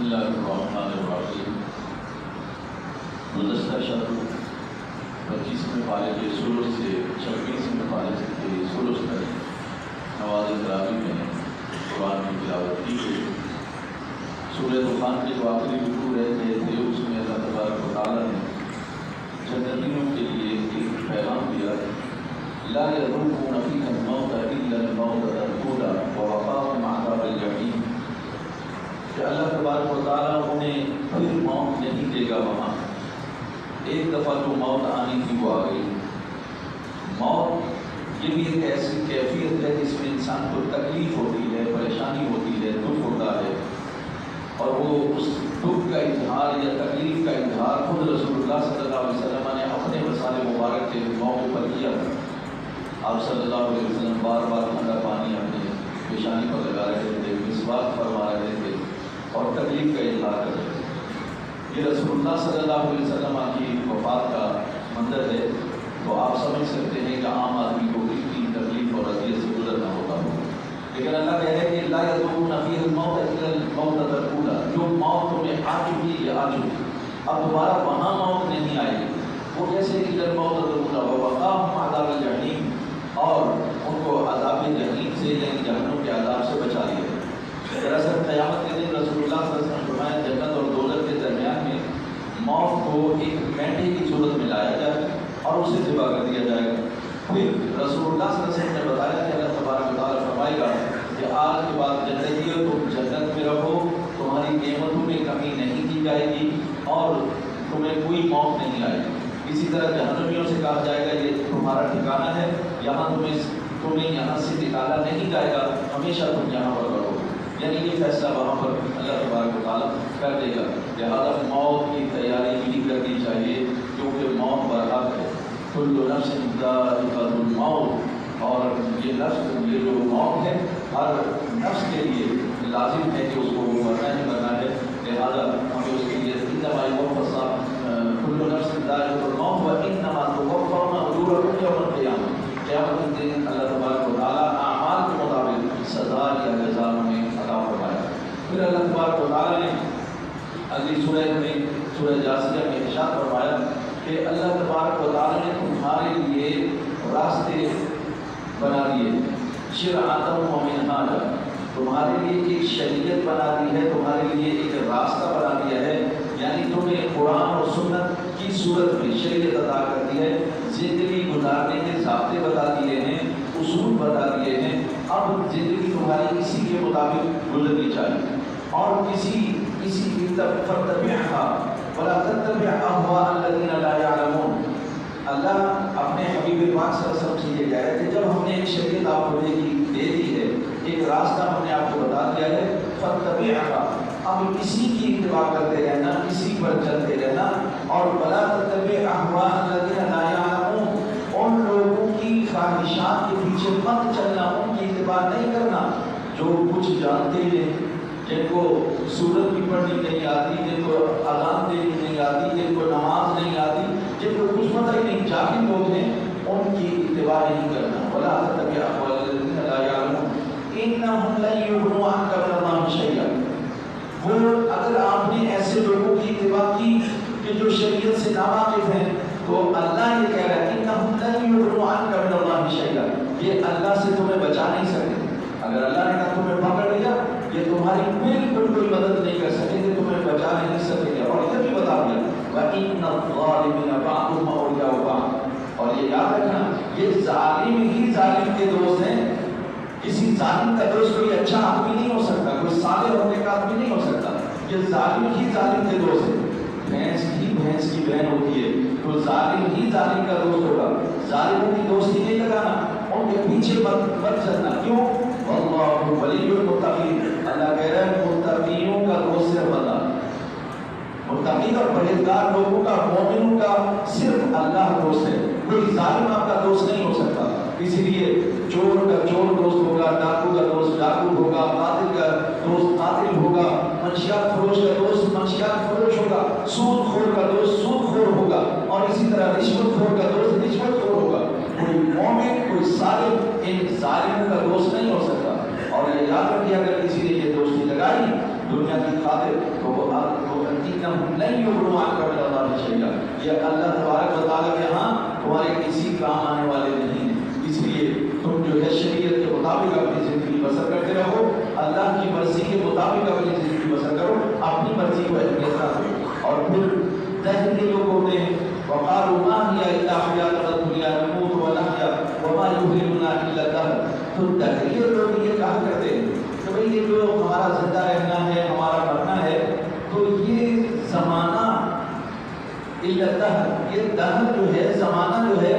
اللہ الرحمن الرحیم۔ گزشتہ شب 25ویں پارے کے سلوک سے 26ویں پارے کے سلوک تک نماز تراویح میں قرآن کی تلاوت کی گئی۔ سورہ طوفان کے جو آخری رکوع رہ گئے تھے اس میں اللہ تبارک و تعالیٰ نے جنتیوں کے لیے ایک پیغام دیا، لا يذوقون فيها الموت إلا الموتة الأولى ووقاهم عذاب الجحيم، کہ اللہ تبارک و تعالیٰ انہیں پھر موت نہیں دے گا۔ وہاں ایک دفعہ جو موت آنی تھی وہ آ گئی۔ موت یہ بھی ایک ایسی کیفیت ہے جس میں انسان کو تکلیف ہوتی ہے، پریشانی ہوتی ہے، دکھ ہوتا ہے، اور وہ اس دکھ کا اظہار یا تکلیف کا اظہار خود رسول اللہ صلی اللہ علیہ وسلم نے اپنے وسائل مبارک کے موقع پر کیا تھا۔ آپ صلی اللہ علیہ وسلم بار بار ٹھنڈا پانی اپنے پیشانی پر لگا رہے تھے، مسواک فرما رہے تھے اور تکلیف کا اظہار کر رہے تھے۔ یہ رسول اللہ صلی اللہ علیہ وسلم کی وفات کا منظر ہے، تو آپ سمجھ سکتے ہیں کہ عام آدمی کو کتنی تکلیف اور اذیت سے گزرنا ہوتا ہے۔ لیکن اللہ کہہ رہے کہ لا يذوقون فيها الموت الا الموتة الأولى، جو موت تمہیں آ چکی ہے آ چکی، اب دوبارہ وہاں موت نہیں آئے گی۔ وہ کیسے الا الموتة الأولى ووقاهم عذاب الجحیم، اور ان کو عذاب جحیم سے یعنی جہنم کے عذاب سے بچا لیا۔ دراصل قیامت کے دن رسول اللہ صلی اللہ علیہ وسلم فرمایا جنت اور دوزخ کے درمیان میں موت کو ایک مینڈے کی صورت میں لایا جائے اور اسے ذبح کر دیا جائے گا۔ پھر رسول اللہ صلی اللہ علیہ وسلم نے بتایا کہ اللہ تبارک و تعالیٰ فرمائے گا کہ آج کے بعد جنتیوں تم جنت میں رہو، تمہاری قیمتوں میں کمی نہیں کی جائے گی اور تمہیں کوئی موت نہیں آئے گی۔ اسی طرح جہنمیوں سے کہا جائے گا یہ تمہارا ٹھکانہ ہے، یہاں تمہیں یہاں سے نکالا نہیں جائے گا، ہمیشہ تم یہاں پر رہو۔ یعنی یہ فیصلہ وہاں پر اللہ تبارک و تعالیٰ کر دے گا۔ لہٰذا موت کی تیاری بھی کرنی چاہیے کیونکہ موت برحق ہے۔ کل نفس ذائقۃ الموت، اور یہ نفس یہ جو موت ہے ہر نفس کے لیے لازم ہے کہ اس کو وہ مرنا ہی مرنا ہے۔ لہٰذا ہمیں اس کے لیے انما یوفى کل نفس ذائقۃ الموت وانما توفون اجورکم یوم القیامہ، قیامت کے دن اللہ تبارک و تعالیٰ اعمال کے مطابق سزا یا جزا ہمیں عطا فرمائے۔ پھر اللہ تبارک و تعالیٰ نے اگلی سورہ میں سورہ جاثیہ میں ارشاد فرمایا کہ اللہ تبارک و تعالیٰ نے تمہارے لیے راستے بنا دیے، شرعۃ و منہاجا، تمہارے لیے ایک شریعت بنا دی ہے، تمہارے لیے ایک راستہ بنا دیا ہے، یعنی تمہیں قرآن اور سنت کی صورت میں شریعت عطا کر دی ہے، زندگی گزارنے کے ضابطے بتا دیے ہیں، اصول بتا دیے ہیں۔ اب زندگی تمہاری اسی کے مطابق گزرنی چاہیے اور کسی فاتبعها ولا تتبع اهواء الذين لا يعلمون۔ اللہ اپنے حبیب پاک صلی اللہ علیہ وسلم سے یہ کہہ رہے تھے جب ہم نے ایک شریعت آپ کو دے دی ہے، ایک راستہ ہم نے آپ کو بتا دیا ہے، فاتبعها، اب اسی کی اتباع کرتے رہنا، اسی پر چلتے رہنا، اور ولا تتبع اهواء الذين لا يعلمون، ان لوگوں کی خواہشات کے پیچھے مت چلنا، ان کی اتباع نہیں کرنا جو کچھ جانتے ہیں، جن کو سورت بھی پڑھنی نہیں آتی، جن کو اذان دینی نہیں آتی، جن کو نماز نہیں آتی، جن کو کچھ پتہ ہی نہیں، جاہل لوگ ہیں، ان کی اتباع نہیں کرنا۔ ولا تتبع اهواء الذين لا يعلمون انهم لن يغنوا عنك من الله شيئا، وہ اگر آپ نے ایسے لوگوں کی اتباع کی کہ جو شریعت سے ناواقف ہیں، تو اللہ یہ کہہ رہا ہے انهم لن يغنوا عنك من الله شيئا، یہ اللہ سے تمہیں بچا نہیں سکتے۔ اگر اللہ نے کہا تمہیں پکڑ لیا، یہ تمہاری بالکل کوئی مدد نہیں کر سکیں گے، تمہیں بچا نہیں سکیں گے۔ اور یہ بھی بتا دیا وَإِنَّ الظَّالِمِينَ بَعْضُهُمْ أَوْلِيَاءُ بَعْضٍ، اور یہ یاد رکھنا یہ ظالم ہی ظالم کے دوست ہیں۔ کسی ظالم کا دوست کوئی اچھا آدمی نہیں ہو سکتا، کوئی صالح ہونے کا آدمی نہیں ہو سکتا، یہ ظالم ہی ظالم کے دوست ہے۔ بھینس ہی بھینس کی بہن ہوتی ہے، تو ظالم ہی ظالم کا دوست ہوگا۔ ظالموں کی دوستی نہیں لگانا، ان کے پیچھے مت چلنا۔ کیوں؟ اللہ ولی المتقین، اللہ کہہ رہا ہے متقیوں کا دوست صرف اللہ، متقین اور پرہیزگار لوگوں کا، مومنوں کا صرف اللہ دوست ہے، کوئی ظالم آپ کا دوست نہیں ہو سکتا۔ اسی لیے چور کا چور دوست ہوگا، ڈاکو کا دوست ڈاکو ہوگا، قاتل کا دوست قاتل ہوگا، منشیات فروش کا دوست منشیات فروش ہوگا، سود خور کا دوست سود خور ہوگا، اور اسی طرح رشوت خور کا دوست رشوت خور ہوگا۔ کوئی مومن کوئی صالح ان ظالموں کا دوست نہیں ہو سکتا۔ اور یہ یاد رکھیے اگر کسی نے یہ دوستی لگائی دنیا کی خاطر تو لن یغنوا عنک من اللہ شیئا، یہ اللہ تبارک و تعالیٰ کے ہاں تمہارے کسی کام آنے والے نہیں ہیں، اس لیے تم جو ہے شریعت کے مطابق اپنی زندگی بسر کرتے رہو، اللہ کی مرضی کے مطابق اپنی زندگی بسر کرو، اپنی مرضی کو اہمیت نہ دو۔ اور پھر دہلی لوگوں نے وقالوا ما هي الا حیاتنا الدنیا نموت ونحیا وما یهلکنا الا الدہر، تو دہریے لوگ یہ کہا کرتے ہیں کہ بھئی یہ جو ہمارا زندہ رہنا ہے، ہمارا مرنا ہے، تو یہ زمانہ الا الدہر، یہ دہر جو ہے، زمانہ جو ہے،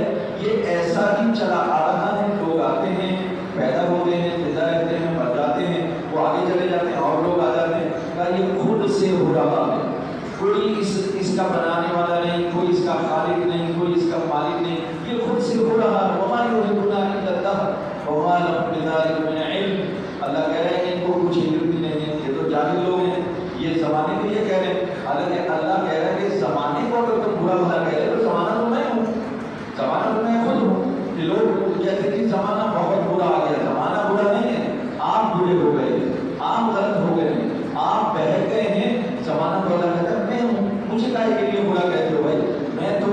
یہ ایسا ہی چلا آ رہا ہے، لوگ آتے ہیں، پیدا ہوتے ہیں، زندہ رہتے ہیں، مر جاتے ہیں، وہ آگے چلے جاتے ہیں اور لوگ آ جاتے ہیں، کہ یہ خود سے ہو رہا ہے، کوئی اس کا بنانے والا نہیں، کوئی اس کا خالق نہیں، کوئی اس کا مالک نہیں، یہ خود سے ہو رہا ہے۔ وما یہلکنا الا الدہر وما لہم بذلک من علم، اللہ کہہ رہے ہیں ان کو کچھ علم بھی نہیں ہے، یہ تو جاہل لوگ ہیں، یہ زمانے کو یہ کہہ رہے ہیں، حالانکہ اللہ کہہ رہا ہے کہ زمانے کو اگر تم برا بھلا کہہ رہے ہو تو زمانہ تو میں ہوں، زمانہ تو میں خود ہوں۔ یہ لوگ کہتے ہیں کہ زمانہ بہت برا آ گیا، زمانہ برا نہیں ہے، آپ برے ہو گئے، آپ غلط ہو گئے ہیں، آپ بہک گئے ہیں، زمانہ کو اللہ کہتا ہے میں ہوں، مجھے کہے کے لیے برا کہتے ہو بھائی، میں تو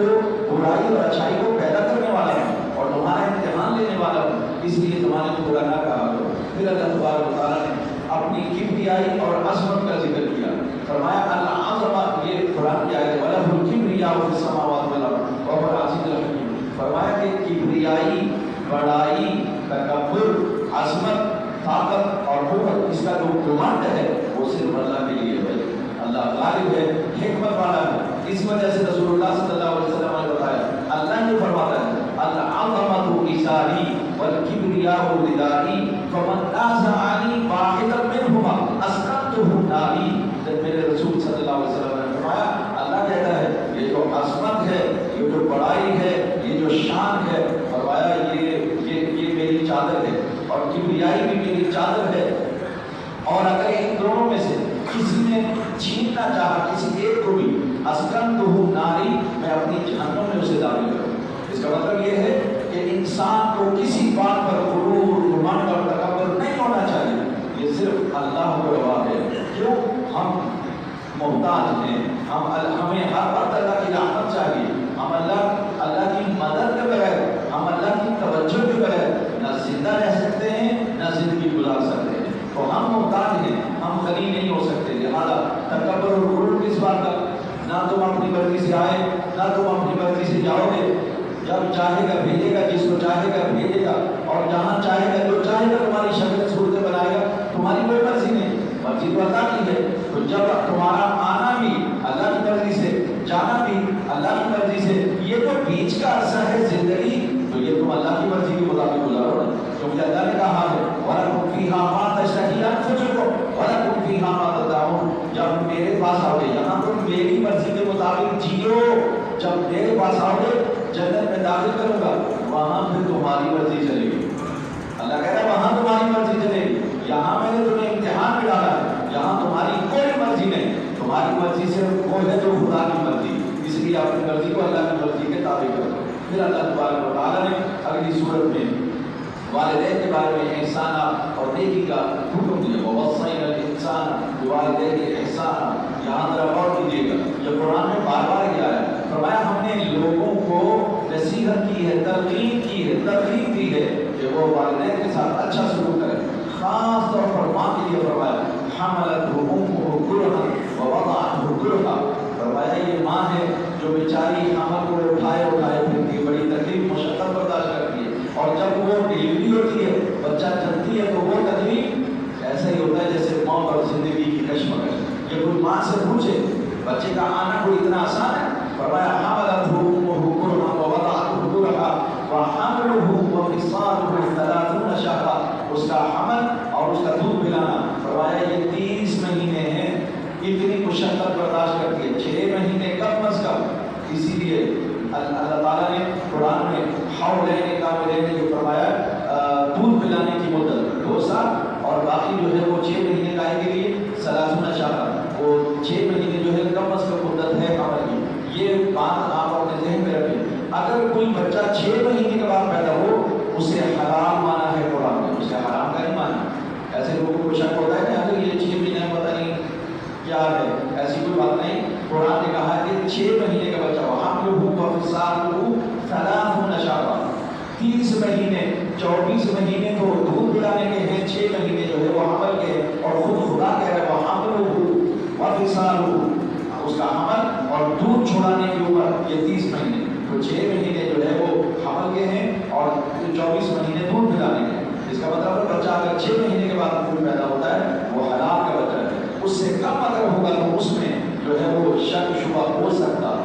برائی اور اچھائی کو پیدا کرنے والا ہوں اور تمہارا امتحان لینے والا ہوں، اس لیے زمانے کو برا نہ کہا کرو۔ پھر اللہ تبارک و تعالیٰ نے اپنی کبریائی اور عظمت کا ذکر کیا، فرمایا العظمہ، یہ قرآن کی آیت ہے، وَلَهُ الْكِبْرِيَاءُ فِي السَّمَاوَاتِ وَالْأَرْضِ وَهُوَ الْعَزِيزُ الْحَكِيمُ، فرمایا کہ کبریائی، بڑائی، تکبر، عظمت، طاقت اور قوت، اس کا جو کمانڈ ہے وہ صرف اللہ کے لیے ہے، اللہ غالب ہے، حکمت والا ہے۔ اس وجہ سے رسول اللہ صلی اللہ علیہ وسلم نے بتایا، اللہ یہ فرماتا ہے العظمۃ ازاری والکبریاء ردائی فمن نازعنی واحدا منہما اسکنتہ ناری، جب میرے رسول صلی اللہ علیہ وسلم نے فرمایا، اللہ کہتا ہے یہ جو عظمت ہے، یہ جو بڑائی ہے، یہ جو شان ہے، فرمایا یہ میری چادر ہے اور کبریائی بھی میری چادر ہے، اور اگر ان دونوں میں سے کسی نے چھیننا چاہا کسی ایک کو بھی، اسکنتہ ناری، میں اپنی جہنم میں اسے داخل کروں۔ اس کا مطلب یہ ہے کہ انسان کو کسی بات پر غرور، گھمنڈ اور تکبر نہیں ہونا چاہیے، یہ صرف اللہ کو روا ہے۔ کیوں؟ ہم محتاج ہیں، ہمیں ہر وقت اللہ کی رحمت چاہیے، ہم اللہ کی مدد کے بغیر، ہم اللہ کی توجہ کے بغیر نہ زندہ رہ سکتے ہیں نہ زندگی گزار سکتے ہیں، تو ہم محتاج ہیں، ہم غنی نہیں ہو سکتے، لہذا تکبر اور غرور کس بات کا؟ نہ تم اپنی مرضی سے آئے، نہ تم اپنی مرضی سے جاؤ گے، جب چاہے گا بھیجے گا، جس کو چاہے گا بھیجے گا، اور جہاں چاہے گا جو چاہے گا تمہاری شکل صورتیں بنائے گا، تمہاری کوئی مرضی نہیں، مرضی تو اللہ کی ہے۔ تو جب تمہارا آنا بھی اللہ کی مرضی سے، جانا بھی اللہ کی مرضی سے، یہ جو بیچ کا عرصہ ہے زندگی، تو یہ تم اللہ کی مرضی کے مطابق گزارو نا، کیونکہ اللہ نے کہا ہے وَلَكُمْ فِيهَا مَا تَشْتَهِي أَنفُسُكُمْ وَلَكُمْ فِيهَا مَا تَدَّعُونَ، جب میرے پاس آؤ گے یہاں تم میری مرضی کے مطابق جیو، جب میرے پاس آؤ گے جنت میں داخل کروں گا، وہاں پھر تمہاری مرضی چلے گی۔ اللہ کہتا ہے وہاں تمہاری مرضی چلے گی، یہاں میں نے تمہیں امتحان میں ڈالا ہے، یہاں تمہاری کوئی مرضی نہیں، تمہاری مرضی صرف وہ ہے جو خدا کی مرضی، اس لیے اپنی مرضی کو اللہ کی مرضی کے تابع کرو۔ پھر اللہ تبارک و تعالیٰ نے اگلی صورت میں والدین کے بارے میں احسان اور نیکی کا حکم دیا، وَوَصَّيْنَا الْإِنسَانَ بِوَالِدَيْهِ إِحْسَانًا، یہاں ذرا غور کیجیے گا، یہ قرآن میں بار بار کیا ہے، فرمایا ہم نے لوگوں کو نصیحت کی ہے، تلقین کی ہے، ترغیب دی ہے کہ وہ والدین کے ساتھ اچھا سلوک کریں، خاص طور پر ماں کے لیے فرمایا حملتہ امہ کرہا ووضعتہ کرہا، فرمایا یہ ماں ہے جو بیچاری حمل کو اٹھائے پھرتی ہے، بڑی تکلیف مشقت برداشت کرتی ہے، اور جب وہ ڈلیوری ہوتی ہے، بچہ جنتی ہے، تو وہ تکلیف ایسا ہی ہوتا ہے جیسے موت اور زندگی کی کشمکش۔ یہ کوئی ماں سے پوچھے بچے کا آنا کوئی اتنا آسان ہے؟ فرمایا حملتہ امہ کرہا ووضعتہ کرہا وحملہ وفصالہ 30 شہرا، اس کا حمل اور اس کا دودھ پلانا، فرمایا یہ 30 مہینے ہیں، اتنی مشقت برداشت کرتی ہے، 6 مہینے کم از کم۔ اسی لیے اللہ تعالیٰ نے قرآن میں حولین کاملین جو فرمایا دودھ پلانے کی مدت 2 سال، اور باقی جو ہے وہ 6 مہینے کا کے لیے 30 شہرا، وہ 6 مہینے جو ہے کم از کم مدت ہے حمل کی۔ یہ بات آپ اپنے ذہن میں رکھیں، اگر کوئی بچہ 6 مہینے کے بعد پیدا ہو اسے حلال مانا ہے قرآن میں، اسے حرام کا نہیں مانا۔ ایسے لوگوں کو شک ہوتا ہے کہ اگر یہ 6 مہینے پتہ نہیں کیا ہے، ایسی کوئی بات نہیں. قرآن نے کہا کہ 6 مہینے کا بچہ ہو. حملہ و فصالہ 30 شہرا. 30 مہینے 24 مہینے تو دودھ پلانے کے ہیں, 6 مہینے جو ہے وہ حمل کے. اور خود خدا کہہ رہا ہے وہ حملہ و فصالہ, اس کا حمل اور دودھ چھڑانے کی عمر یہ 30 مہینے. تو 6 مہینے جو ہے وہ حمل کے ہیں اور 24 مہینے دودھ پلانے کے. اس کا مطلب ہے بچہ اگر 6 مہینے کے بعد دودھ پیدا ہوتا ہے وہ حلال کا بچہ ہے. اس سے کم اگر ہوگا تو اس میں جو ہے وہ شک شبہ ہو سکتا ہے.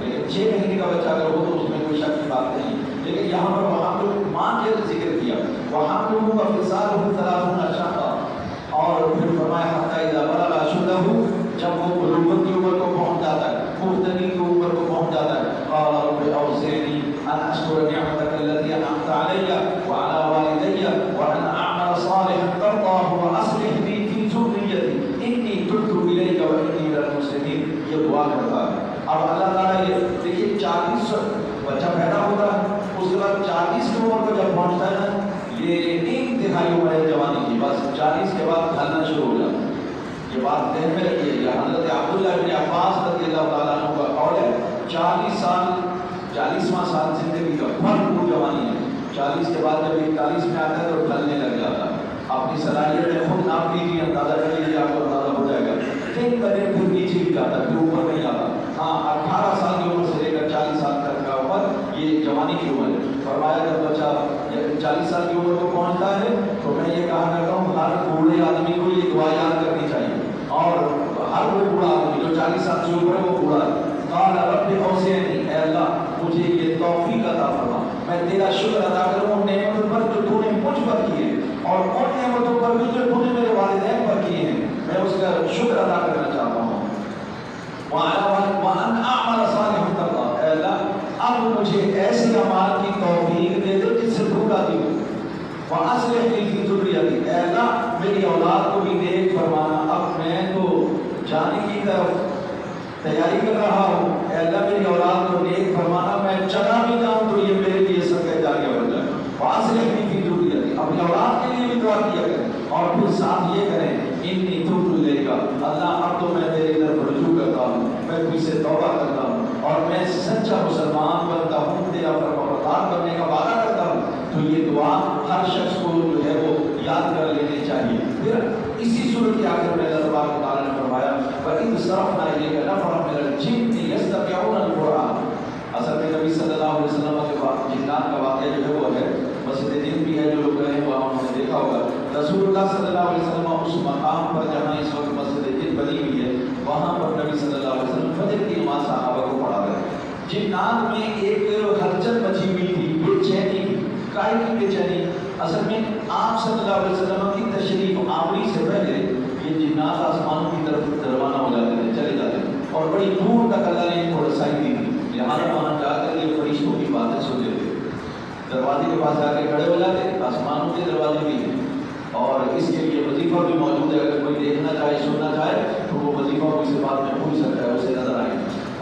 لیکن 6 مہینے کا بچہ اگر ہو تو اس میں کوئی شک کی بات نہیں. لیکن یہاں پر وہاں لوگ ماں کے ذکر کیا, وہاں لوگوں کا فصال ہو 30 شہرا. اور پھر فرمایا حتی اذا بلغ اشدہ, جب وہ بلوغت کی عمر کو پہنچ جاتا ہے, پختگی کی عمر کو پہنچ جاتا ہے, قال رب اوزعنی ان اشکر نعمتک التي انعمت علی وعلی والدی وان اعمل صالحا ترضاه واصلح لي في ذریتی انی تبت الیک وانی من المسلمین. یہ دعا کرتا ہے. اب اللہ تعالیٰ یہ دیکھیے 40 بچہ پیدا ہوتا ہے, اس کے بعد 40 کی عمر کو جب پہنچتا ہے نا, یہ انتہائی عمر ہے جوانی کی, بس 40 کے بعد ڈھلنا شروع ہو جاتا ہے. یہ بات ذہن میں رکھیے. حضرت عبداللہ بن عباس رضی اللہ تعالیٰ عنہ کا قول ہے 40 سال 40واں سال زندگی کا بھرپور جوانی ہے. 40 کے بعد جب 41 میں آتا ہے تو ڈھلنے لگ جاتا ہے. اپنی صلاحیت خود ناپ لیجیے, اندازہ کر لیجیے, آپ کو اندازہ ہو جائے گا. دن بدن پھر نیچے ہی جاتا ہے, پھر اوپر نہیں آتا. ہاں 18 سال کی عمر سے لے کر 40 سال تک کا عمر یہ جوانی کی عمر ہے. فرمایا جب بچہ 40 سال کی عمر کو پہنچتا ہے تو میں یہ کہا کرتا ہوں ہر بوڑھے آدمی کو یہ دعا یاد کرنی چاہیے. اور ہر وہ بوڑھا آدمی جو 40 سال سے اوپر ہے وہ بوڑھا ہے, قال رب اوزعنی, اے اللہ مجھے یہ توفیق عطا فرما, میں تیرا شکر ادا کروں ان نعمتوں پر جو تو نے مجھ پر کی ہے, اور ان نعمتوں پر بھی جو تو نے میرے والدین پر کی ہیں, میں اس کا شکر ادا کرنا چاہتا ہوں. وَأَنْ أَعْمَلَ صَالِحًا تَرْضَاهُ, اے اللہ اب مجھے ایسے اعمال کی توفیق دے دے جس سے تو راضی ہو. وَأَصْلِحْ لِي فِي ذُرِّيَّتِي, اے اللہ میری اولاد کو بھی نیک فرمانا. اب میں تو جانے کی طرف تیاری کر رہا ہوں, اے اللہ میری اولاد کو نیک فرمانا, میں چلا بھی جاؤں تو یہ میرے لیے صدقہ جاریہ بن جائے. وَأَصْلِحْ لِي فِي ذُرِّيَّتِي, اپنی اولاد کے لیے بھی دعا کیا کریں. اور پھر ساتھ یہ کریں انی تبت الیک, اللہ اب تو میں تیری طرف رجوع کرتا ہوں, میں تجھ سے توبہ کرتا ہوں, اور میں سچا مسلمان بنتا ہوں, تیرا فرمانبردار بننے کا وعدہ کرتا ہوں. تو یہ دعا ہر شخص کو جو ہے وہ یاد کر لینی چاہیے. پھر اسی صورت کے آخر میں اللہ تبارک و تعالیٰ نے فرمایا وَإِذْ صَرَفْنَا إِلَيْكَ نَفَرًا مِنَ الْجِنِّ يَسْتَمِعُونَ الْقُرْآنَ. اصل میں نبی صلی اللہ علیہ وسلم کے بعد جنات کا واقعہ جو ہے وہ ہے مسجد دین بھی ہے, جو لوگ رہے ہیں وہاں انہوں نے دیکھا ہوگا. رسول اللہ صلی اللہ علیہ وسلم اس مقام پر جہاں اس وقت مسجد دین بنی ہوئی ہے وہاں پر نبی صلی اللہ علیہ وسلم فجر کی نماز صحابہ کو پڑھا رہے ہیں. جنات میں ایک ہلچل مچی ہوئی تھی, بے چینی, کائے کی بے چینی. اصل میں آپ صلی اللہ علیہ وسلم کی تشریف آوری سے پہلے یہ جنات آسمانوں کی طرف روانہ ہو جاتے تھے, چلے جاتے تھے, اور بڑی دور تک اللہ نے ان کو رسائی دی تھی. لہٰذا وہاں جا کر یہ فرشتوں کی باتیں سنتے تھے. دروازے کے پاس جا کے کھڑے ہو جاتے, آسمانوں کے دروازے بھی ہیں, اور اس کے لیے وظیفہ بھی موجود ہے. اگر کوئی دیکھنا چاہے سننا چاہے تو وہ وظیفہ بھی سے بعد میں پوچھ سکتا ہے, اسے نظر آئے.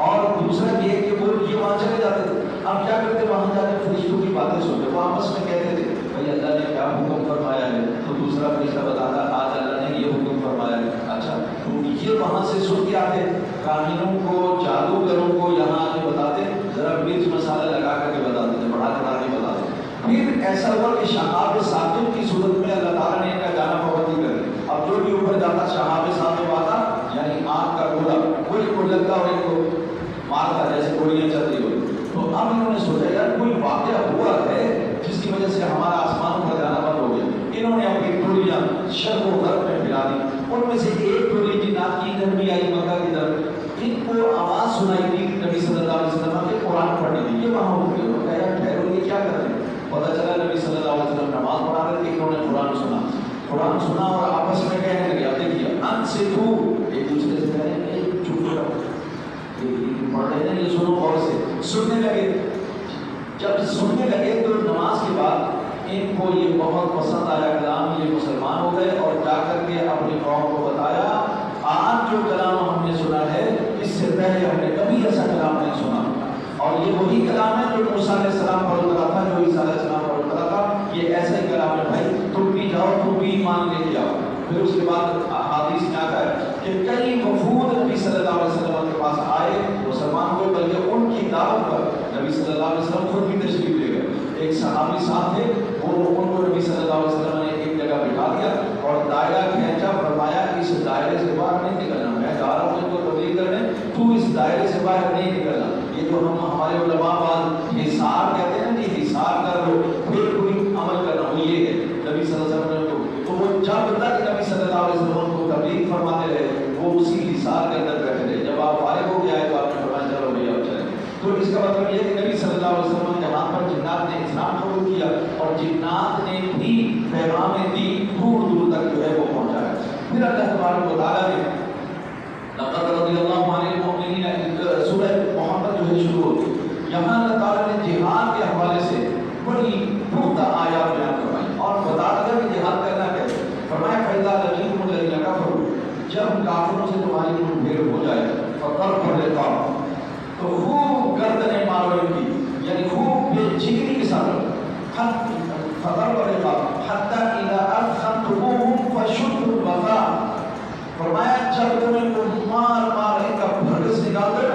اور دوسرا یہ کہ وہ یہ وہاں چلے جاتے تھے. اب کیا کرتے, وہاں جا کے فرشتوں کی باتیں سنتے, وہ آپس میں کہتے تھے بھائی اللہ نے کیا حکم فرمایا ہے, تو دوسرا فرشتہ بتاتا آج اللہ نے یہ حکم فرمایا ہے. اچھا, تو یہ وہاں سے سن کے آتے, کاہنوں کو جادوگروں کو یہاں آ کے بتاتے, ذرا مرچ مسالہ لگا کر کے بتاتے تھے, بڑھا چڑھا کے بتاتے. پھر ایسا ہوا کہ شہاب ثاقب کی صورت میں اللہ تعالیٰ نے ان کا جانا پابندی کر دی. اب جو بھی اوپر جاتا شہاب ثاقب آتا, یعنی آگ کا گولا, کوئی کو لگتا اور ان کو مارتا جیسے گولیاں چلتی ہوئی. تو اب انہوں نے سوچا یار کوئی واقعہ ہوا ہے جس کی وجہ سے ہمارا آسمان کا جانا بند ہو گیا. انہوں نے اپنی ٹولیاں شرق و غرب میں پھیلا دی. ان میں سے ایک ٹولی جنات کی ادھر بھی آئی مکہ کی طرف, ان کو آواز سنائی دی نبی صلی اللہ علیہ وسلم کے قرآن پڑھنے کی. یہ وہاں ہو گئے, کہا یار ٹھہرو, یہ کیا کر رہے ہیں. پتہ چلا نبی صلی اللہ علیہ وسلم نماز پڑھا رہے تھے, انہوں نے قرآن سنا اور آپس میں کہنے لگے, اب دیکھیے انصتو, ایک دوسرے سے کہہ رہے ہیں چپ رہو, پڑھ رہے ہیں یہ سنو, اور سے سننے لگے. جب سننے لگے تو نماز کے بعد ان کو یہ بہت پسند آیا کلام, یہ مسلمان ہو گئے اور جا کر کے اپنی قوم کو بتایا آج جو کلام ہم نے سنا ہے اس سے پہلے ہم نے کبھی ایسا کلام نہیں سنا, اور یہ وہی کلام ہے جو موسیٰ علیہ السلام پر اترا تھا, جو عیسیٰ علیہ السلام پر اترا تھا. یہ ایسا ہی کلام ہے بھائی, تم بھی جاؤ, تم بھی ایمان لے کے آؤ. پھر اس کے بعد حدیث میں آتا ہے کہ کئی وفود نبی صلی اللہ علیہ وسلم کے پاس آئے مسلمان کو، بلکہ ان کی دعوت پر نبی صلی اللہ علیہ وسلم خود بھی تشریف لے گئے. ایک صحابی صاحب تھے، وہ ان کو نبی صلی اللہ علیہ وسلم نے ایک جگہ بٹھا دیا اور دائرہ کھینچا، فرمایا اس دائرے سے باہر نہیں نکلنا، میں جا رہا ہوں ان کو تبلیغ کرنے، تو اس دائرے سے باہر نہیں نکلنا. یہ جو ہم ہمارے علماء بعد حصار کہتے ہیں نا کہ حصار کر لو پھر کوئی عمل کرنا، وہ یہ ہے نبی صلی اللہ علیہ وسلم نے. تو وہ جب تک نبی صلی اللہ علیہ وسلم کو تبلیغ فرماتے رہے وہ اسی حصار کے اندر بیٹھے رہے. جب آپ فارغ ہو گئے تو آپ نے فرمایا چلو بھیا اب چلیں. تو اس کا مطلب یہ ہے کہ نبی صلی اللہ علیہ وسلم جہاں پر جنات نے اسلام قبول کیا اور جنات نے بھی پیغام دین دور دور تک جو ہے وہ پہنچایا. پھر اللہ تبارک و تعالیٰ نے لقد رضی اللہ عنہ المؤمنین، سورہ محمد جو ہے شروع ہوتی، یہاں اللہ تعالیٰ نے جہاد کے حوالے سے بڑی پختہ آیات بیان فرمائی اور بتا دیا کہ جہاد کرنا کیسے. فرمایا فَإِذَا لَقِيتُمُ الَّذِينَ كَفَرُوا، جب کافروں سے تمہاری منہ بھیڑ ہو جائے فَضَرْبَ الرِّقَابِ، تو خوب گردنیں مارو ان کی، یعنی خوب بے جگری کے ساتھ فَضَرْبَ الرِّقَابِ حَتَّى إِذَا أَثْخَنْتُمُوهُمْ فَشُدُّوا الْوَثَاقَ. فرمایا جب تمہیں مار مار ان کا بھرگس نکال کر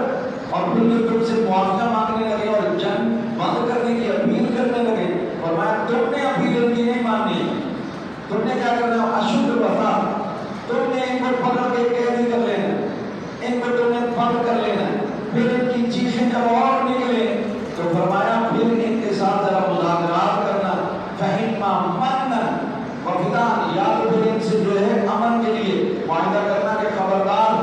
اور پھر یہ تم سے معافیہ مانگنے لگے اور جنگ بند کرنے کی اپیل کرنے لگے، فرمایا تم نے اپیل ان کی نہیں ماننی، تم نے کیا کرنا ہے اشد الوثاق، تم نے ان کو پکڑ کے قید کر لینا، ان کو تم نے بند کر لینا، پھر ان کی چیخیں جب اور نکلے تو فرمایا پھر ان کے ساتھ ذرا مذاکرات کرنا، فَإِمَّا مَنًّا وَفِدَاءً، یا تو پھر ان سے جو ہے امن کے لیے معاہدہ کرنا کہ خبردار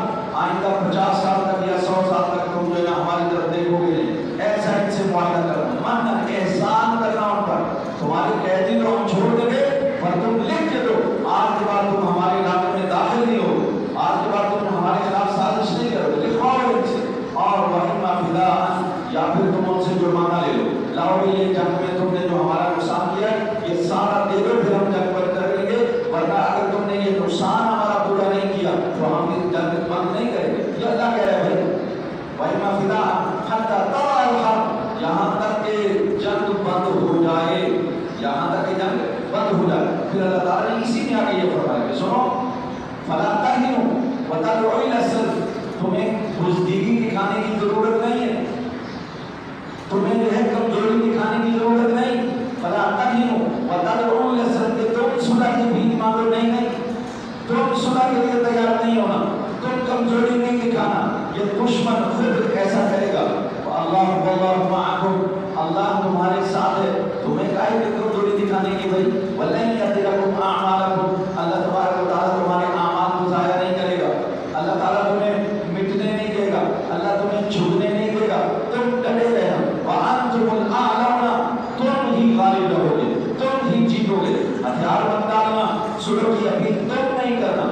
آئندہ 50 سال تک یا 100 سال تک تم جو ہے نا ہماری طرف دیکھو گے نہیں، ایسا ان سے معاہدہ کرنا، مَنًّا احسان کرنا ان پر، تمہاری قیدی تو ہم چھوڑ دیں گے پر تم لکھ کے دو آج کے بعد تم ہمارے علاقے میں داخل نہیں ہو، آج کے بعد تم ہمارے خلاف سازش نہیں کرو، لکھواؤ ان سے. اور وَإِمَّا فِدَاءً، یا پھر تم ان سے جرمانہ لے لو، لاؤ بھی یہ جنگ میں تم نے جو ہمارا نقصان کیا ہے یہ سارا دے دو پھر ہم جنگ پر کر لیں گے، ورنہ اگر تم نے یہ نقصان ہمارا پورا نہیں کیا تو ہم اس جنگ بند نہیں کریں گے. یہ اللہ کہہ رہے ہیں بھائی وَإِمَّا فِدَاءً حَتَّى تَضَعَ الْحَرْبَ، یہاں تک کہ جنگ بند ہو جائے، یہاں تک کہ جنگ بند ہو جائے. پھر اللہ تعالیٰ نے اسی میں آگے یہ فرمایا کہ سنو فَلَا تَهِنُوا وَتَدْعُوا إِلَى السَّلْمِ، تمہیں بزدلی دکھانے کی ضرورت نہیں ہے، تمہیں جو ہے کمزوری دکھانے کی ضرورت نہیں. فَلَا تَهِنُوا وَتَدْعُوا إِلَى السَّلْمِ، تم صلح کی بھیک مانگو، نہیں تم صلح کے لیے تیار نہیں ہونا، تم کمزوری نہیں دکھانا، یہ دشمن خود ایسا کرے گا. اللہ واللہ معکم، اللہ تمہارے ساتھ ہے، تمہیں کائے کہ کمزوری دکھانے کی بھائی. وَلَن يَتِرَكُمْ أَعْمَالَكُمْ، اللہ تبارک و تعالیٰ تمہارے اعمال کو ضائع نہیں کرے گا، اللہ تعالیٰ تمہیں مٹنے نہیں دے گا، اللہ تمہیں جھکنے نہیں دے گا، تم ڈٹے رہنا. وَأَنْتُمُ الْأَعْلَوْنَ، تم ہی غالب رہو گے، تم ہی جیتو گے. ہتھیار مت ڈالنا، صلح کی اپیل تم نہیں کرنا.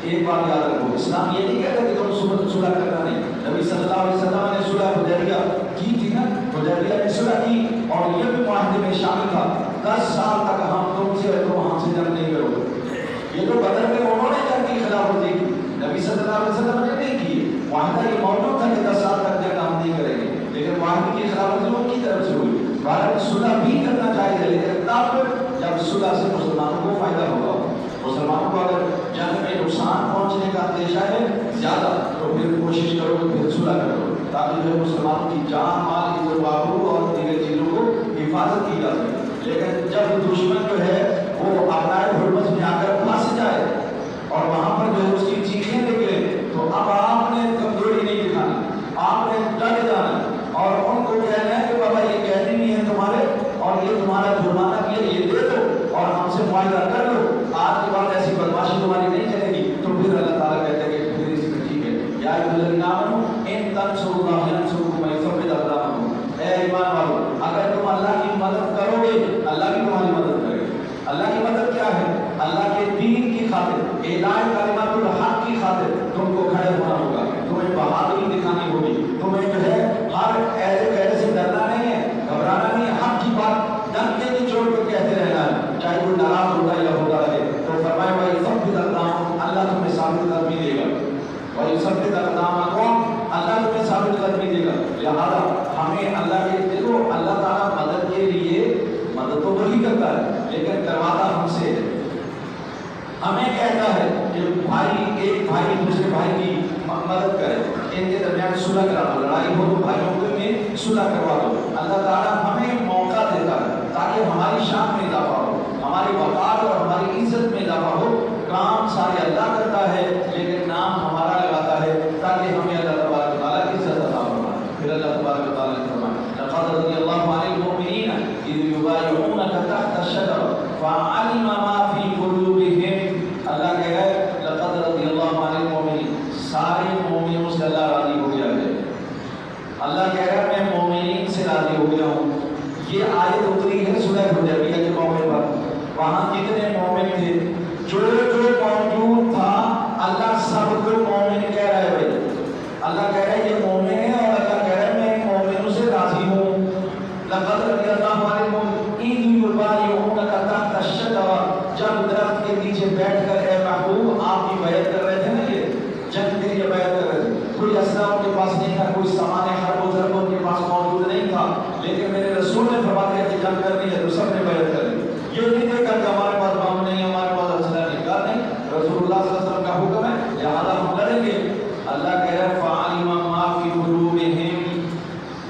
ایک بات یاد رکھو، اسلام یہ نہیں کہتا کہ تم صلح کرنا نہیں. نبی صلی اللہ علیہ وسلم نے صلح حدیبیہ کی تھی نا، حدیبیہ نے صلح کی اور یہ بھی معاہدے میں شامل تھا 10 سال تک ہم تم سے تم ہم سے جنگ نہیں کرو گے. یہ تو بدر میں انہوں نے جنگ کی خلاف ورزی کی، نبی صلی اللہ علیہ وسلم نے نہیں کی. معاہدہ یہ موجود تھا کہ 10 سال تک جنگ ہم نہیں کریں گے، لیکن معاہدے کی خلاف ورزی ان کی طرف سے ہوئی. بھارت صلح بھی کرنا چاہیے لیکن تب جب صلح سے مسلمانوں کو فائدہ ہوگا. مسلمانوں کو اگر جنگ میں نقصان پہنچنے کا اندیشہ ہے زیادہ تو پھر کوشش کرو کہ پھر صلح کرو تاکہ جو ہے مسلمانوں کی جان مال عزت وآبرو اور دیگر چیزوں کو حفاظت کی جا سکے. لیکن جب دشمن جو ہے وہ اپنائے حرمت میں آ کر پھنس جائے اور وہاں پر جو ہے اس کی چیخیں نکلے تو اب آپ نے کمزوری نہیں دکھانی، آپ نے ڈٹ جانا اور ان کو کہنا ہے کہ بابا یہ قیدی نہیں ہے تمہارے اور یہ تمہارا جرمانہ کیا یہ دے دو اور ہم سے معاہدہ کر لو، آج کے بعد ایسی بدماشی تمہاری نہیں چلے گی. تو پھر اللہ تعالیٰ کہتے ہیں کہ پھر اس میں ٹھیک ہے یا ایھا الذین آمنوا ان تنصروا اللہ ینصرکم ویثبت اقدامکم، اے ایمان والو اگر تم اللہ کی مدد کرو گے اللہ بھی تمہاری مدد کرے گا. اللہ کی مدد کیا ہے؟ اللہ کے دین کی خاطر، اعلاء کلمات الحق کی خاطر تم کو کھڑے ہونا ہوگا، تمہیں بہادری دکھانی ہوگی، تمہیں جو ہے ہر ایسے پہلے سے ڈرنا نہیں ہے، گھبرانا نہیں ہے، حق کی بات ڈنڈے کے نچوڑ کر کہتے رہنا ہے چاہے وہ ناراض ہوتا یا ہوتا رہے. تو فرمایا وَيُثَبِّتُ أَقْدَامَكُمْ، اللہ تمہیں ثابت قدمی دے گا. وَيُثَبِّتُ أَقْدَامَكُمْ، اللہ تمہیں ثابت قدمی دے گا. لہذا ہمیں اللہ کے دیکھو اللہ تعالیٰ مدد کے لیے مدد تو وہی کرتا ہے لیکن کرواتا ہم سے ہے. ہمیں کہتا ہے کہ کہ ایک بھائی دوسرے بھائی کی مدد کرے، ان کے درمیان صلح کرا دو، لڑائی ہو تو بھائیوں میں صلح کروا دو۔ اللہ تعالیٰ ہمیں موقع دیتا ہے تاکہ ہماری شان میں اضافہ ہو، ہماری وقار اور ہماری عزت میں اضافہ ہو۔ کام سارے اللہ کرتا ہے لیکن نام ہمارا لگاتا ہے تاکہ ہمیں اللہ تبارک و تعالیٰ کی عزت عطا فرمائے۔ پھر اللہ تبارک و تعالیٰ نے فرمایا لقد رضی اللہ عن المؤمنین اذ یبایعونک تحت الشجرۃ فعلم ما فی قلوبہم۔ اللہ کہہ رہا ہے لقد رضی اللہ عن المؤمنین، سارے مومنوں سے اللہ راضی ہو گیا ہے۔ اللہ کہہ رہا ہے میں مومنین سے راضی ہو گیا ہوں۔ یہ آیت اتری ہے صلح حدیبیہ کے موقع پر، وہاں کتنے مومن تھے، جو موجود تھا اللہ سب کو مومن کہہ رہا ہے بھائی۔ اللہ کہہ رہا ہے یہ مومن ہے اور اللہ کہہ رہا ہے میں مومنوں سے راضی ہوں۔ لقد رضی اللہ عنہم اذ یبایعونک تحت الشجرۃ، جب درخت کے نیچے بیٹھ کر اے محبوب آپ کی بیعت کر رہے تھے نا، یہ جنگ کے لیے بیعت کر رہے تھے، کوئی اسلحہ ان کے پاس نہیں تھا، کوئی سامان حرب و ضرب ان کے پاس موجود نہیں تھا، لیکن میرے رسول نے فرمایا کہ جنگ کرنی ہے تو سب نے بیعت کر لی۔ یہ نہیں دیکھا کہ ہمارے پاس بم نہیں، ہمارے پاس اسلحہ نہیں، کہا نہیں، رسول اللہ صلی اللہ علیہ وسلم کا حکم ہے لہذا ہم لڑیں گے۔ اللہ کہہ رہا ہے فعلم ما فی قلوبہم،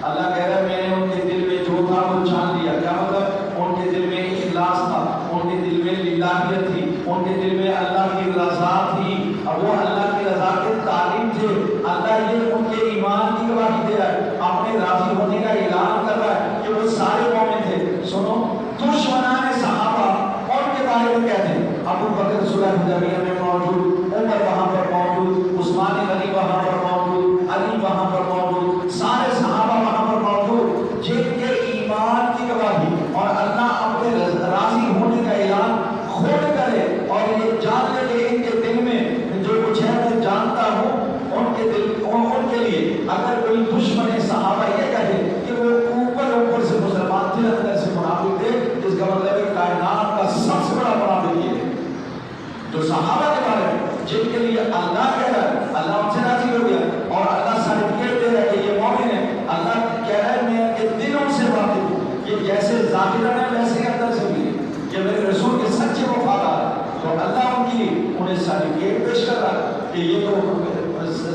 اللہ کہہ رہا ہے میں نے ان کے دل میں جو تھا وہ جان لیا۔ کیا مطلب؟ ان کے دل میں اخلاص تھا، ان کے دل میں للہیت تھی، ان کے دل میں اللہ کی رضا تھی، اور وہ اللہ کی رضا کے طالب تھے۔ اللہ یہ ان کے ایمان کی گواہی دے رہا ہے، اپنے راضی ہونے کا اعلان کر رہا ہے کہ وہ سارے مومن تھے۔ سنو، دشمنان صحابہ ان کے بارے میں کہتے ہیں ابو بکر صلح حدیبیہ میں موجود، عمر وہاں پر موجود، عثمان غنی وہاں پر موجود، علی وہاں پر موجود، سارے صحابہ وہاں پر موجود، جن کے ایمان کی گواہی اور اللہ اپنے راضی ہونے کا اعلان خود کرے اور یہ جان لے کہ ان کے دل میں جو کچھ ہے میں جانتا ہوں، ان کے لیے اگر کوئی دشمن صحابہ یہ کہے کہ وہ اوپر سے مسلمان تھے اندر سے منافق تھے، اس کا مطلب ہے کائنات کا سب سے بڑا منافق یہ ہے جو صحابہ کے بارے میں جن کے لیے اللہ کہہ رہا ہے اللہ ان سے راضی ہو گیا اور اللہ سرٹیفکیٹ دے رہا ہے کہ یہ مومن ہے۔ اللہ کہہ رہا ہے میں ان کے دلوں سے واقف ہوں، یہ جیسے ظاہرا ہے ویسے اندر سے بھی یہ میرے رسول کے سچے وفادار ہے، تو اللہ ان کی انہیں سرٹیفکیٹ پیش کر رہا ہے کہ یہ تو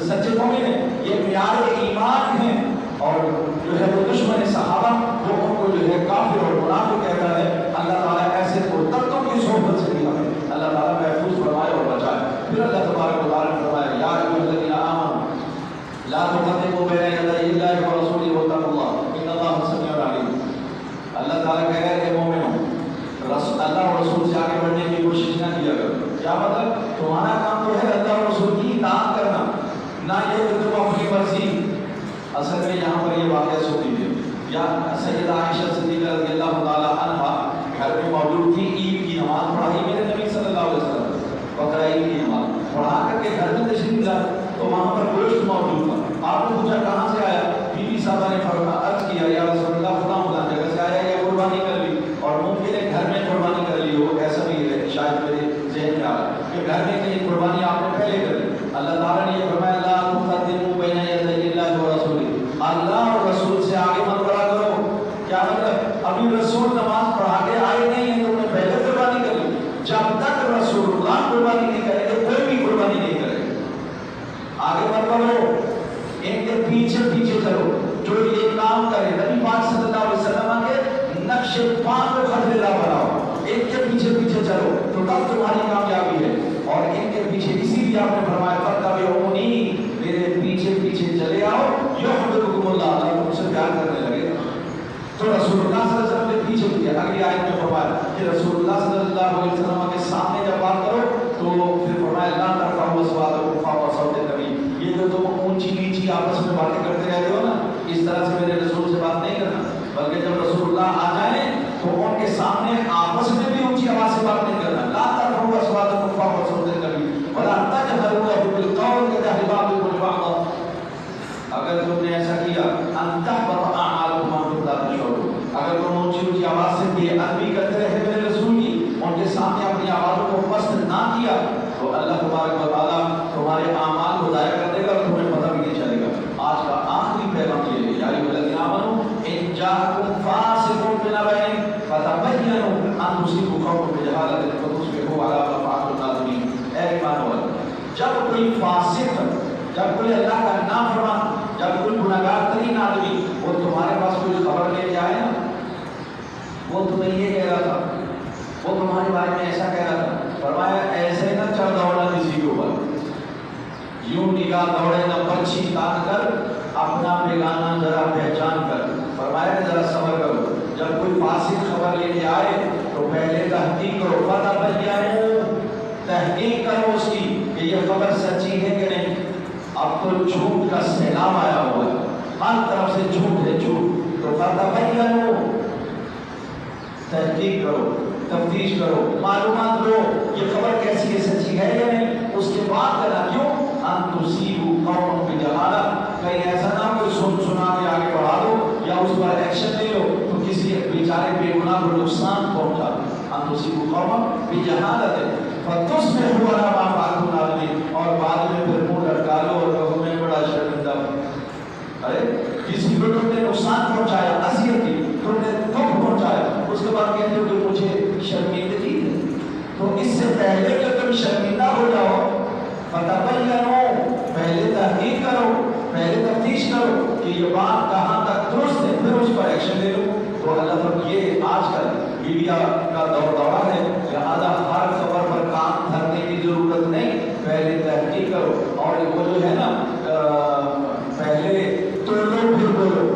سچے مومن ہیں، یہ معیار ایمان ہیں۔ اور جو ہے وہ دشمن صحابہ وہ ان کو جو ہے کافر اور منافق کہتا ہے۔ اللہ تعالیٰ ایسے مرتدوں کی صحبت سے بھی ہمیں اللہ تعالیٰ محفوظ فرمائے اور بچائے۔ پھر اللہ تبارک و تعالیٰ نے فرمایا یا ایھا الذین آمنوا لا تقدموا بین یدی اللہ ورسولہ واتقوا اللہ ان اللہ سمیع علیم۔ اللہ تعالیٰ کہہ رہے ہیں مومنوں اللہ اور رسول سے آگے بڑھنے کی کوشش نہ کیا کرو۔ کیا مطلب؟ تمہارا کام تو ہے اللہ اور رسول کی اطاعت کرنا، نہ یہ کہ تم اپنی مرضی۔ اصل میں یہاں پر یہ واقعہ سنی ہے یا سیدہ عائشہ صدیقہ رضی اللہ تعالیٰ عنہا گھر میں موجود تھی، عید کی نماز پڑھائی میرے نبی صلی اللہ علیہ وسلم، بقرہ عید کی نماز پڑھا کر کے گھر میں تشریف لائے تو وہاں پر گوشت موجود تھا۔ آپ نے پوچھا کہاں سے آیا؟ بی بی صاحبہ نے عرض کیا یا رسول اللہ فلاں فلاں جگہ سے آیا، یا قربانی کر لی، اور ممکن ہے گھر میں قربانی کر لی ہو، ایسا بھی ہے شاید میرے ذہن میں آ رہا ہے کہ گھر میں کہیں قربانی آپ نے پہلے کر لی۔ اللہ تعالیٰ نے یہ فرمایا لا تقدموا بین یدی اللہ ورسولہ، اللہ اور رسول سے آگے مت بڑھا کرو۔ کیا مطلب؟ ابھی رسول نماز پڑھا کے آئے نہیں ہیں تو انہیں پہلے قربانی کر لی، جب تک رسول اللہ قربانی نہیں کرے گا کوئی بھی قربانی نہیں کرے گا۔ آگے مت بڑھو، ان کے پیچھے پیچھے چلو، جو یہ کام کرے نبی پاک صلی اللہ علیہ وسلم کے نقش پاک کو خطرہ بناؤ، ان کے پیچھے پیچھے چلو تو تب تمہاری کامیابی ہے۔ اور ان کے پیچھے اسی لیے آپ نے فرمایا فاتبعونی، میرے پیچھے پیچھے چلے آؤ، یحببکم اللہ، اللہ تم سے پیار کرنے لگے۔ تو رسول اللہ صلی اللہ علیہ وسلم کے پیچھے پیچھے اگلی آیت میں فرمایا کہ رسول اللہ صلی اللہ علیہ وسلم کے سامنے جب بات کرو تو پھر فرمایا لا ترفعوا اصواتکم فوق صوت النبی، یہ جو تم اونچی نیچی آپس میں باتیں کرتے رہتے ہو نا، اس طرح سے میرے رسول سے بات نہیں کرنا، بلکہ جب رسول اللہ آ جائیں تو ان کے سامنے آپس میں بھی اونچی آواز سے بات نہیں کرنا۔ لا ترفعوا اصواتکم فوق صوت النبی ولا تجهروا له بالقول كجهر بعضكم لبعض، اگر تم نے ایسا کیا ان تحبط اعمالکم وانتم لا تشعرون، اگر تم اونچی اونچی آواز سے بے ادبی کرتے رہے میرے رسول کی، ان کے سامنے اپنی آوازوں کو پست نہ کیا تو اللہ تبارک و تعالیٰ تمہارے اعمال کو ضائع کر دے گا اور تمہیں پتہ بھی نہیں چلے گا۔ آج کا آخری پیغام یہ ہے یا ایھا الذین آمنوا ان جاءکم فاسق بنبأ فتبینوا ان تصیبوا قوما بجہالۃ فتصبحوا علی ما فعلتم نادمین۔ اے ایمان والو، جب کوئی اللہ کا نافرمان، جب کوئی گناہگار ترین آدمی وہ تمہارے پاس کوئی خبر لے کے آئے نا، وہ تمہیں یہ کہہ رہا تھا، وہ تمہارے بارے میں ایسا کہہ رہا تھا، فرمایا ایسے نہ چل دوڑنا کسی کے اوپر، یوں نگاہ دوڑے نہ پچھی تان کر، اپنا بیگانہ ذرا پہچان کر، فرمایا کہ ذرا صبر کرو، جب کوئی فاسق خبر لے کے آئے تو پہلے تحقیق کرو، فتبینوا، تحقیق کرو اس کی کہ یہ خبر سچی ہے کہ نہیں۔ اب تو جھوٹ کا سیلاب آیا ہوا ہے، ہر طرف سے جھوٹ ہے جھوٹ، تو فتبینوا، تحقیق کرو، تفتیش کرو، معلومات لو یہ خبر کیسی ہے، سچی ہے یا نہیں، اس کے بعد کرنا، کیوں ان تصیبوا قوما بجہالہ، کہیں ایسا نہ کوئی سنا کے آگے بڑھا دو یا اس پر ایکشن لے لو تو کسی بیچارے بے گناہ کو نقصان پہنچا دو، ان تصیبوا قوما بجہالہ فتصبحوا علی ما فعلتم نادمین، اور بعد میں پھر منہ لٹکا لو اور کہو میں بڑا شرمندہ ہوں۔ ارے کسی کو تم نے نقصان پہنچایا، اذیت کی، تم نے دکھ پہنچایا، اس کے بعد کہتے ہو کہ مجھے شرمندگی ہے، تو اس سے پہلے کہ تم شرمندہ ہو جاؤ فتبینوا، پہلے تحقیق کرو، پہلے تفتیش کرو کہ یہ بات کہاں تک درست ہے، پھر اس پر ایکشن لے لو۔ تو اللہ پر یہ آج کل میڈیا کا دورہ ہے، لہٰذا ہر خبر پر کام دھرنے کی ضرورت نہیں، پہلے تحقیق کرو، اور وہ جو ہے نا پہلے توڑو پھر بولو،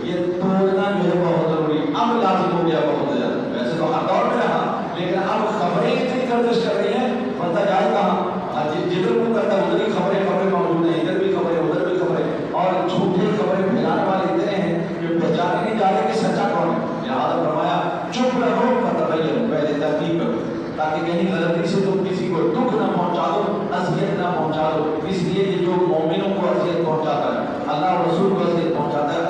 یہ توڑنا جو ہے بہت ضروری، اب لازم ہو گیا بہت زیادہ، ویسے تو ہر دور میں رہا لیکن اب خبریں اتنی گردش کر رہی ہیں، بندہ جائے کہاں، جدھر کو کرتا ہے ادھر ہی خبریں موجود ہیں، ادھر بھی خبریں ادھر بھی خبریں، اور جھوٹے خبریں پھیلانے والے اتنے ہیں کہ پہچانے نہیں جا رہے کہ سچا کون ہے۔ لہٰذا فرمایا چپ رہو فتبینوا، پہلے تحقیق کرو تاکہ کہیں غلطی سے تم کسی کو دکھ نہ پہنچا دو، اذیت نہ پہنچا دو، اس لیے یہ جو مومنوں کو اذیت پہنچاتا ہے، اللہ اور رسول کو اذیت پہنچاتا ہے،